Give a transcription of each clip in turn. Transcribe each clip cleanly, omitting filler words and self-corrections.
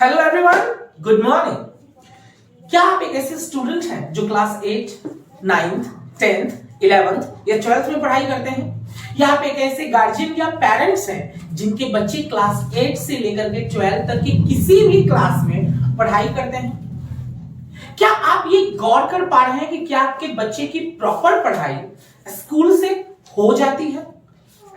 Hello everyone, good morning. क्या आप एक ऐसे स्टूडेंट हैं जो क्लास 8, 9th, 10th, 11th या 12th में पढ़ाई करते हैं? या आप एक ऐसे गार्जियन या पेरेंट्स हैं जिनके बच्चे क्लास 8 से लेकर के 12th तक की किसी भी क्लास में पढ़ाई करते हैं? क्या आप ये गौर कर पा रहे हैं कि क्या आपके बच्चे की प्रॉपर पढ़ाई स्कूल से हो जाती है?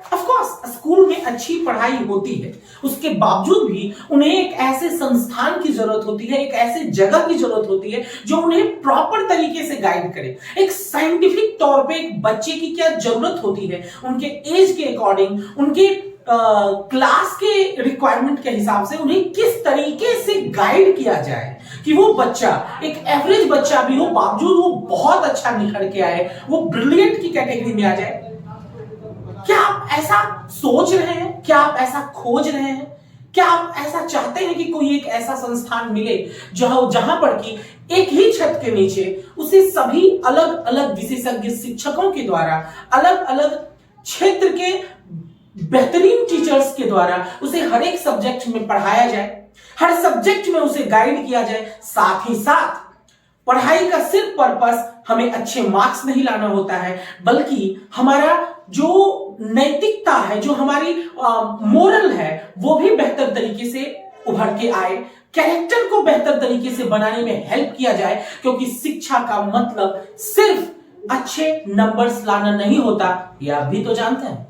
ऑफ कोर्स स्कूल में अच्छी पढ़ाई होती है, उसके बावजूद भी उन्हें एक ऐसे संस्थान की जरूरत होती है, एक ऐसे जगह की जरूरत होती है जो उन्हें प्रॉपर तरीके से गाइड करे। एक साइंटिफिक तौर पे एक बच्चे की क्या जरूरत होती है, उनके एज के अकॉर्डिंग, उनके क्लास के रिक्वायरमेंट के हिसाब से उन्हें किस तरीके से गाइड किया जाए कि वो बच्चा एक एवरेज बच्चा भी हो, बावजूद वो बहुत अच्छा निखर के आए, वो ब्रिलियंट की कैटेगरी में आ जाए। क्या आप ऐसा सोच रहे हैं? क्या आप ऐसा खोज रहे हैं? क्या आप ऐसा चाहते हैं कि कोई एक ऐसा संस्थान मिले जहां पर कि एक ही छत के नीचे उसे सभी अलग अलग विशेषज्ञ शिक्षकों के द्वारा, अलग अलग क्षेत्र के बेहतरीन टीचर्स के द्वारा उसे हर एक सब्जेक्ट में पढ़ाया जाए, हर सब्जेक्ट में उसे गाइड किया जाए। साथ ही साथ पढ़ाई का सिर्फ पर्पस हमें अच्छे मार्क्स नहीं लाना होता है, बल्कि हमारा जो नैतिकता है, जो हमारी मोरल है, वो भी बेहतर तरीके से उभर के आए, कैरेक्टर को बेहतर तरीके से बनाने में हेल्प किया जाए। क्योंकि शिक्षा का मतलब सिर्फ अच्छे नंबर्स लाना नहीं होता, ये आप भी तो जानते हैं।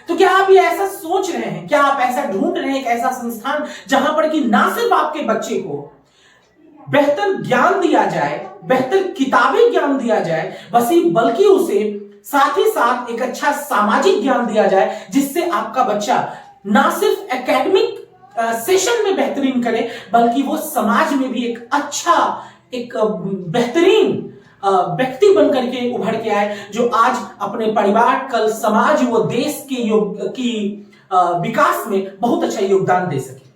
तो क्या आप ये ऐसा सोच रहे हैं? क्या आप ऐसा ढूंढ रहे हैं, एक ऐसा संस्थान जहां पर कि ना सिर्फ आपके बच्चे को बेहतर ज्ञान दिया जाए, बेहतर किताबी ज्ञान दिया जाए, बल्कि उसे साथ ही साथ एक अच्छा सामाजिक ज्ञान दिया जाए, जिससे आपका बच्चा ना सिर्फ एकेडमिक सेशन में बेहतरीन करे, बल्कि वो समाज में भी एक अच्छा, एक बेहतरीन व्यक्ति बनकर के उभर के आए, जो आज अपने परिवार, कल समाज व देश की विकास में बहुत अच्छा योगदान दे सके।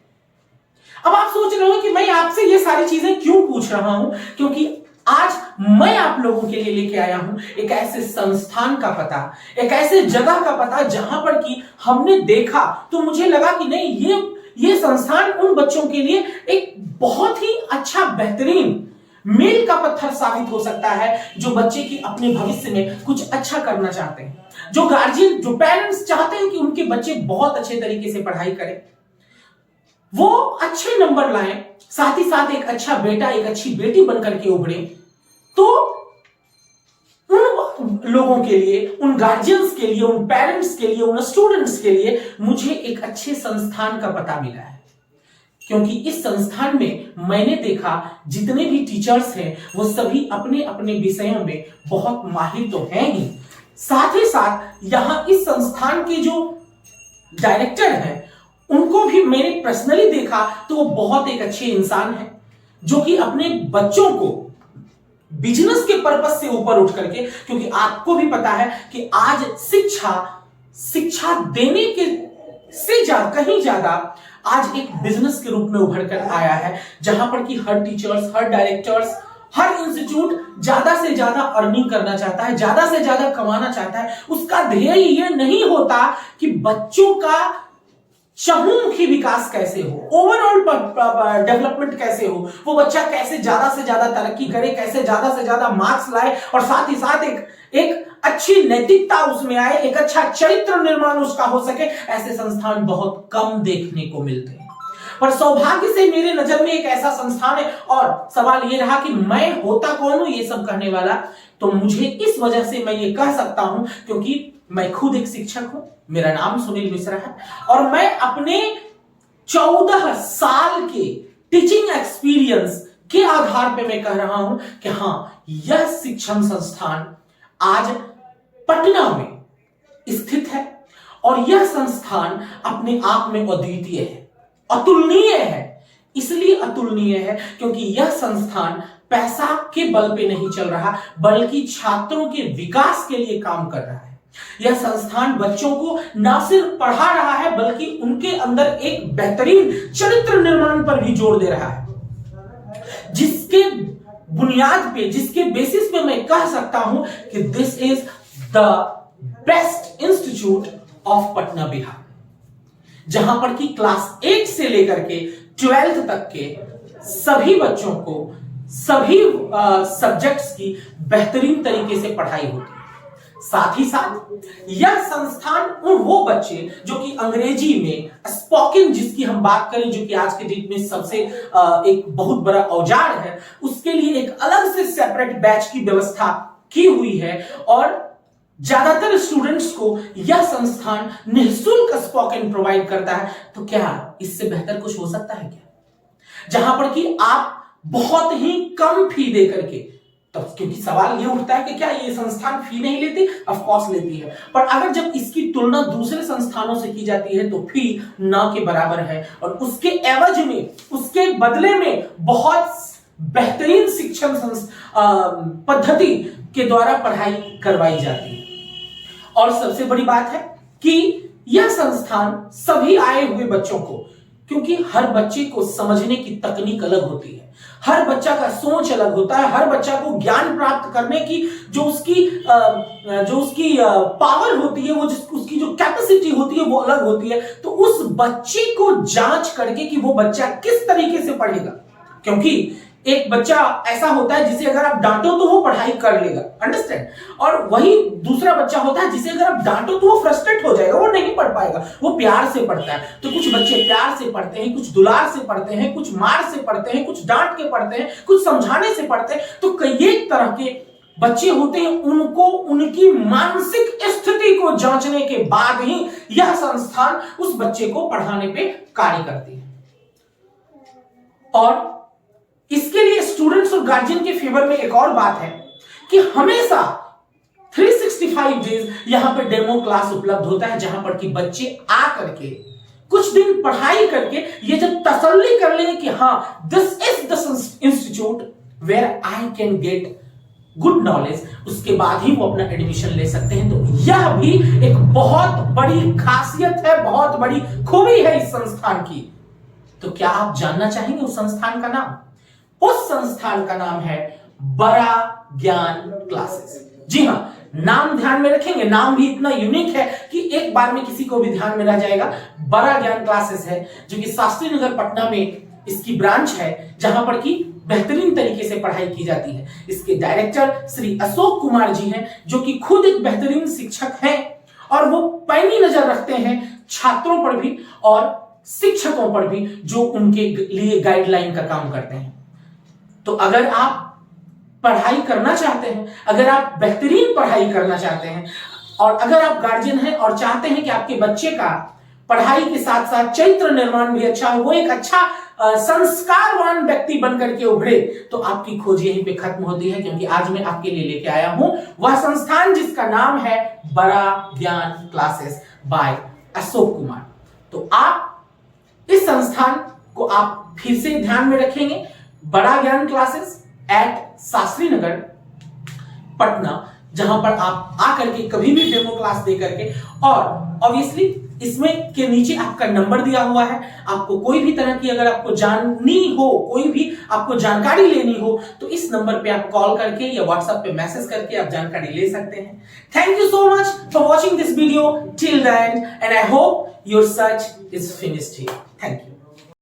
अब आप सोच रहे हो कि मैं आपसे ये सारी चीजें क्यों पूछ रहा हूं? क्योंकि आज मैं आप लोगों के लिए लेके आया हूं एक ऐसे संस्थान का पता, एक ऐसे जगह का पता जहां पर कि हमने देखा तो मुझे लगा कि नहीं, ये संस्थान उन बच्चों के लिए एक बहुत ही अच्छा, बेहतरीन मील का पत्थर साबित हो सकता है, जो बच्चे की अपने भविष्य में कुछ अच्छा करना चाहते हैं, जो गार्जियन, जो पेरेंट्स चाहते हैं कि उनके बच्चे बहुत अच्छे तरीके से पढ़ाई करें, वो अच्छे नंबर लाएं, साथ ही साथ एक अच्छा बेटा, एक अच्छी बेटी बनकर के उभरे। तो उन लोगों के लिए, उन गार्जियंस के लिए, उन पेरेंट्स के लिए, उन स्टूडेंट्स के लिए मुझे एक अच्छे संस्थान का पता मिला है। क्योंकि इस संस्थान में मैंने देखा जितने भी टीचर्स हैं वो सभी अपने अपने विषयों में बहुत माहिर तो हैं ही, साथ ही साथ यहां इस संस्थान के जो डायरेक्टर हैं उनको भी मैंने पर्सनली देखा तो वो बहुत एक अच्छे इंसान हैं, जो कि अपने बच्चों को बिजनेस के पर्पस से ऊपर उठ करके, क्योंकि आपको भी पता है कि आज शिक्षा देने के से कहीं ज्यादा आज एक बिजनेस के रूप में उभर कर आया है, जहां पर कि हर टीचर्स, हर डायरेक्टर्स, हर इंस्टीट्यूट ज्यादा से ज्यादा अर्निंग करना चाहता है, ज्यादा से ज्यादा कमाना चाहता है। उसका ध्येय ये नहीं होता कि बच्चों का चहुमुखी विकास कैसे हो, ओवरऑल डेवलपमेंट कैसे हो, वो बच्चा कैसे ज्यादा से ज्यादा तरक्की करे, कैसे ज्यादा से ज्यादा मार्क्स लाए, और साथ ही साथ एक अच्छी नैतिकता उसमें आए, एक अच्छा चरित्र निर्माण उसका हो सके। ऐसे संस्थान बहुत कम देखने को मिलते हैं, पर सौभाग्य से मेरे नजर में एक ऐसा संस्थान है। और सवाल ये रहा कि मैं होता कौन हूं ये सब कहने वाला? तो मुझे इस वजह से मैं ये कह सकता हूं क्योंकि मैं खुद एक शिक्षक हूं, मेरा नाम सुनील मिश्रा है, और मैं अपने 14 साल के टीचिंग एक्सपीरियंस के आधार पे मैं कह रहा हूं कि हां, यह शिक्षण संस्थान आज पटना में स्थित है, और यह संस्थान अपने आप में अद्वितीय है, अतुलनीय है। इसलिए अतुलनीय है क्योंकि यह संस्थान पैसा के बल पे नहीं चल रहा, बल्कि छात्रों के विकास के लिए काम कर रहा है। यह संस्थान बच्चों को ना सिर्फ पढ़ा रहा है, बल्कि उनके अंदर एक बेहतरीन चरित्र निर्माण पर भी जोर दे रहा है, जिसके बुनियाद पे, जिसके बेसिस पे मैं कह सकता हूं कि this is the best institute of Patna Bihar, जहां पर कि क्लास 8 से लेकर के 12th तक के सभी बच्चों को सभी सब्जेक्ट्स की बेहतरीन तरीके से पढ़ाई होती है। साथ ही साथ यह संस्थान वो बच्चे जो कि अंग्रेजी में स्पोकन, जिसकी हम बात करें, जो कि आज के डेट में सबसे एक बहुत बड़ा औजार है, उसके लिए एक अलग से सेपरेट बैच की व्यवस्था की हुई है। और ज्यादातर स्टूडेंट्स को यह संस्थान निःशुल्क स्पोकन प्रोवाइड करता है। तो क्या इससे बेहतर कुछ हो सकता है क्या, जहां पर कि आप बहुत ही कम फी दे करके, तब क्योंकि सवाल ये उठता है कि क्या ये संस्थान फी नहीं लेती? ऑफ कोर्स लेती है, पर अगर जब इसकी तुलना दूसरे संस्थानों से की जाती है तो फी न के बराबर है, और उसके एवज में, उसके बदले में बहुत बेहतरीन शिक्षण पद्धति के द्वारा पढ़ाई करवाई जाती है। और सबसे बड़ी बात है कि यह संस्थान सभी आए हुए बच्चों को, क्योंकि हर बच्चे को समझने की तकनीक अलग होती है, हर बच्चा का सोच अलग होता है, हर बच्चा को ज्ञान प्राप्त करने की जो उसकी पावर होती है, वो उसकी जो कैपेसिटी होती है वो अलग होती है। तो उस बच्चे को जांच करके कि वो बच्चा किस तरीके से पढ़ेगा, क्योंकि एक बच्चा ऐसा होता है जिसे अगर आप डांटो तो वो पढ़ाई कर लेगा, अंडरस्टैंड, और वही दूसरा बच्चा होता है जिसे अगर आप डांटो तो वो फ्रस्ट्रेट हो जाएगा, वो नहीं पढ़ पाएगा, वो प्यार से पढ़ता है। तो कुछ बच्चे प्यार से पढ़ते हैं, कुछ दुलार से पढ़ते हैं, कुछ मार से पढ़ते हैं, कुछ डांट के पढ़ते हैं, कुछ समझाने से पढ़ते हैं। तो कई तरह के बच्चे होते हैं, उनको उनकी मानसिक स्थिति को जांचने के बाद ही यह संस्थान उस बच्चे को पढ़ाने पे कार्य करती है। और इसके लिए स्टूडेंट्स और गार्जियन के फेवर में एक और बात है कि हमेशा 365 डेज यहां पर डेमो क्लास उपलब्ध होता है, जहां पर कि बच्चे आ करके कुछ दिन पढ़ाई करके ये जब तसल्ली कर लेंगे कि हां this is the institute where I can get good knowledge, उसके बाद ही वो अपना एडमिशन ले सकते हैं। तो यह भी एक बहुत बड़ी खासियत है, बहुत बड़ी खूबी है इस संस्थान की। तो क्या आप जानना चाहेंगे उस संस्थान का नाम? उस संस्थान का नाम है बड़ा ज्ञान क्लासेस। जी हां, नाम ध्यान में रखेंगे, नाम भी इतना यूनिक है कि एक बार में किसी को भी ध्यान में रह जाएगा। बड़ा ज्ञान क्लासेस है, जो कि शास्त्री नगर पटना में इसकी ब्रांच है, जहां पर कि बेहतरीन तरीके से पढ़ाई की जाती है। इसके डायरेक्टर श्री अशोक कुमार जी हैं, जो कि खुद एक बेहतरीन शिक्षक हैं, और वो पैनी नजर रखते हैं छात्रों पर भी और शिक्षकों पर भी, जो उनके लिए गाइडलाइन का काम करते हैं। तो अगर आप पढ़ाई करना चाहते हैं, अगर आप बेहतरीन पढ़ाई करना चाहते हैं, और अगर आप गार्जियन हैं और चाहते हैं कि आपके बच्चे का पढ़ाई के साथ साथ चरित्र निर्माण भी अच्छा हो, वो एक अच्छा संस्कारवान व्यक्ति बनकर के उभरे, तो आपकी खोज यहीं पे खत्म होती है। क्योंकि आज मैं आपके लिए लेके आया हूं वह संस्थान जिसका नाम है बड़ा ज्ञान क्लासेस बाय अशोक कुमार। तो आप इस संस्थान को आप फिर से ध्यान में रखेंगे, बड़ा ज्ञान क्लासेस एट शास्त्री नगर पटना, जहां पर आप आकर के कभी भी डेमो क्लास दे करके, और ऑब्वियसली इसमें के नीचे आपका नंबर दिया हुआ है। आपको कोई भी तरह की अगर आपको जाननी हो, कोई भी आपको जानकारी लेनी हो, तो इस नंबर पे आप कॉल करके या व्हाट्सएप पे मैसेज करके आप जानकारी ले सकते हैं। Thank you so much for watching this video till the end, and I hope your search is finished here. Thank you.